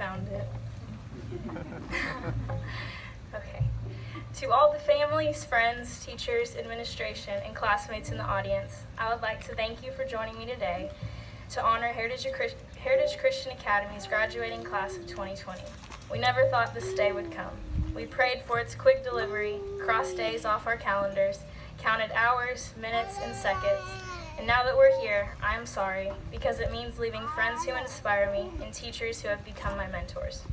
found it. Okay. To all the families, friends, teachers, administration, and classmates in the audience, I would like to thank you for joining me today to honor Heritage Christian Academy's graduating class of 2020. We never thought this day would come. We prayed for its quick delivery, crossed days off our calendars, counted hours, minutes, and seconds. And now that we're here, I am sorry, because it means leaving friends who inspire me and teachers who have become my mentors.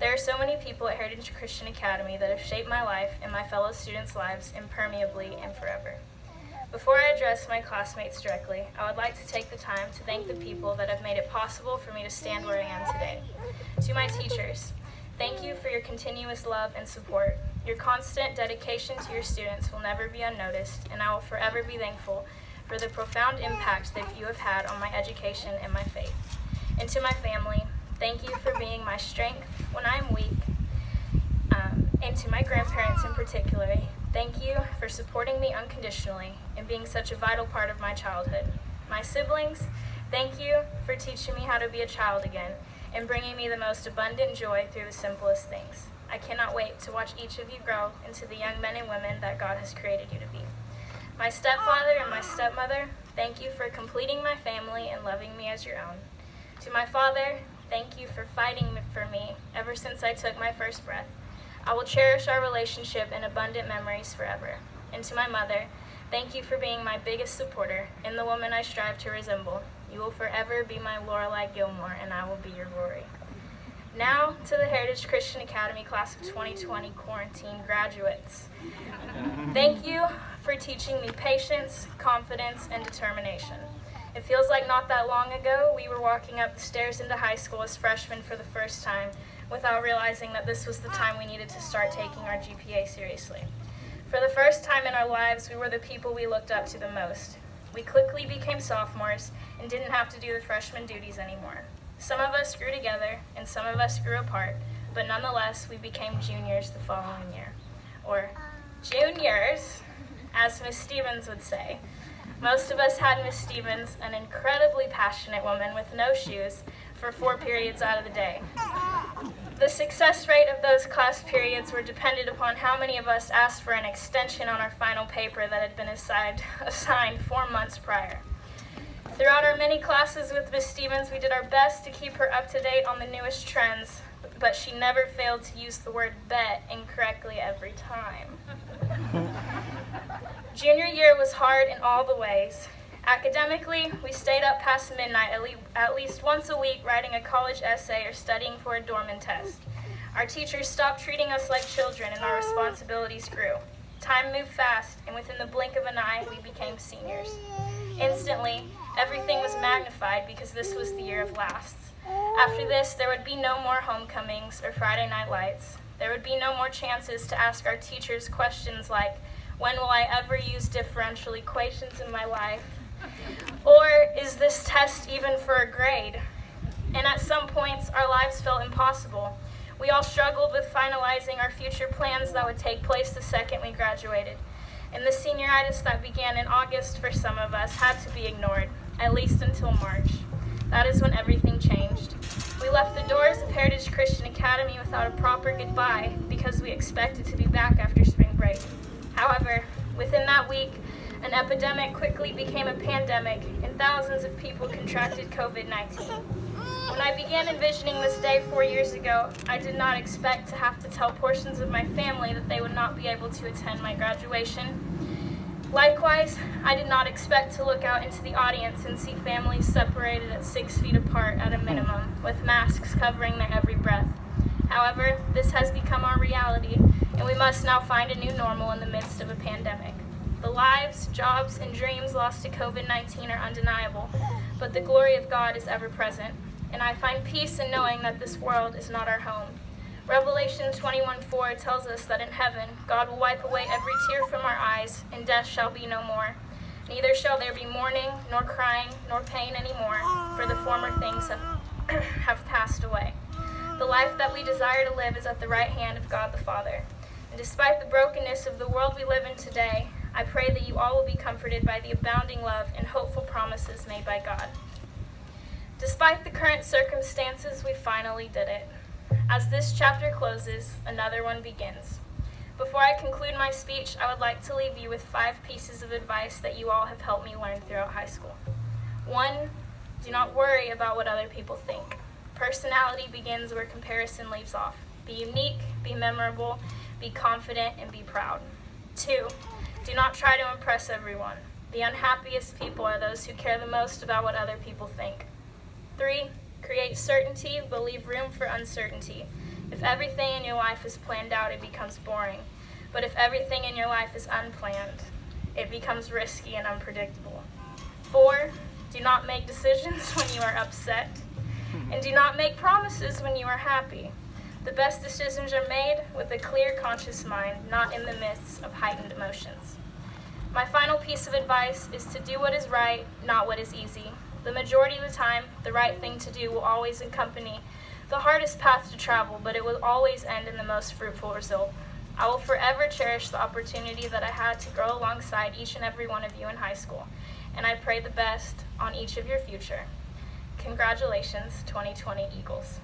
There are so many people at Heritage Christian Academy that have shaped my life and my fellow students' lives impermeably and forever. Before I address my classmates directly, I would like to take the time to thank the people that have made it possible for me to stand where I am today. To my teachers, thank you for your continuous love and support. Your constant dedication to your students will never be unnoticed, and I will forever be thankful for the profound impact that you have had on my education and my faith. And to my family, thank you for being my strength when I am weak. And to my grandparents in particular, thank you for supporting me unconditionally and being such a vital part of my childhood. My siblings, thank you for teaching me how to be a child again and bringing me the most abundant joy through the simplest things. I cannot wait to watch each of you grow into the young men and women that God has created you to be. My stepfather and my stepmother, thank you for completing my family and loving me as your own. To my father, thank you for fighting for me ever since I took my first breath. I will cherish our relationship and abundant memories forever. And to my mother, thank you for being my biggest supporter and the woman I strive to resemble. You will forever be my Lorelai Gilmore, and I will be your glory. Now to the Heritage Christian Academy Class of 2020 quarantine graduates. Thank you for teaching me patience, confidence, and determination. It feels like not that long ago we were walking up the stairs into high school as freshmen for the first time without realizing that this was the time we needed to start taking our GPA seriously. For the first time in our lives, we were the people we looked up to the most. We quickly became sophomores and didn't have to do the freshman duties anymore. Some of us grew together and some of us grew apart, but nonetheless, we became juniors the following year. Or juniors, as Miss Stevens would say. Most of us had Miss Stevens, an incredibly passionate woman with no shoes, for 4 periods out of the day. The success rate of those class periods were dependent upon how many of us asked for an extension on our final paper that had been assigned 4 months prior. Throughout our many classes with Miss Stevens, we did our best to keep her up to date on the newest trends, but she never failed to use the word bet incorrectly every time. Junior year was hard in all the ways. Academically, we stayed up past midnight at least once a week writing a college essay or studying for a Dorman test. Our teachers stopped treating us like children and our responsibilities grew. Time moved fast, and within the blink of an eye, we became seniors. Instantly, everything was magnified because this was the year of lasts. After this, there would be no more homecomings or Friday night lights. There would be no more chances to ask our teachers questions like, when will I ever use differential equations in my life? Or is this test even for a grade? And at some points, our lives felt impossible. We all struggled with finalizing our future plans that would take place the second we graduated. And the senioritis that began in August for some of us had to be ignored, at least until March. That is when everything changed. We left the doors of Heritage Christian Academy without a proper goodbye because we expected to be back after spring break. However, within that week, an epidemic quickly became a pandemic, and thousands of people contracted COVID-19. When I began envisioning this day 4 years ago, I did not expect to have to tell portions of my family that they would not be able to attend my graduation. Likewise, I did not expect to look out into the audience and see families separated at 6 feet apart at a minimum, with masks covering their every breath. However, this has become our reality, and we must now find a new normal in the midst of a pandemic. The lives, jobs, and dreams lost to COVID-19 are undeniable, but the glory of God is ever present, and I find peace in knowing that this world is not our home. Revelation 21:4 tells us that in heaven, God will wipe away every tear from our eyes, and death shall be no more. Neither shall there be mourning, nor crying, nor pain anymore, for the former things have passed away. The life that we desire to live is at the right hand of God the Father. And despite the brokenness of the world we live in today, I pray that you all will be comforted by the abounding love and hopeful promises made by God. Despite the current circumstances, we finally did it. As this chapter closes, another one begins. Before I conclude my speech, I would like to leave you with 5 pieces of advice that you all have helped me learn throughout high school. 1, do not worry about what other people think. Personality begins where comparison leaves off. Be unique, be memorable, be confident, and be proud. 2, do not try to impress everyone. The unhappiest people are those who care the most about what other people think. 3, create certainty, but leave room for uncertainty. If everything in your life is planned out, it becomes boring. But if everything in your life is unplanned, it becomes risky and unpredictable. 4, do not make decisions when you are upset. And do not make promises when you are happy. The best decisions are made with a clear, conscious mind, not in the midst of heightened emotions. My final piece of advice is to do what is right, not what is easy. The majority of the time, the right thing to do will always accompany the hardest path to travel, but it will always end in the most fruitful result. I will forever cherish the opportunity that I had to grow alongside each and every one of you in high school, and I pray the best on each of your future. Congratulations, 2020 Eagles.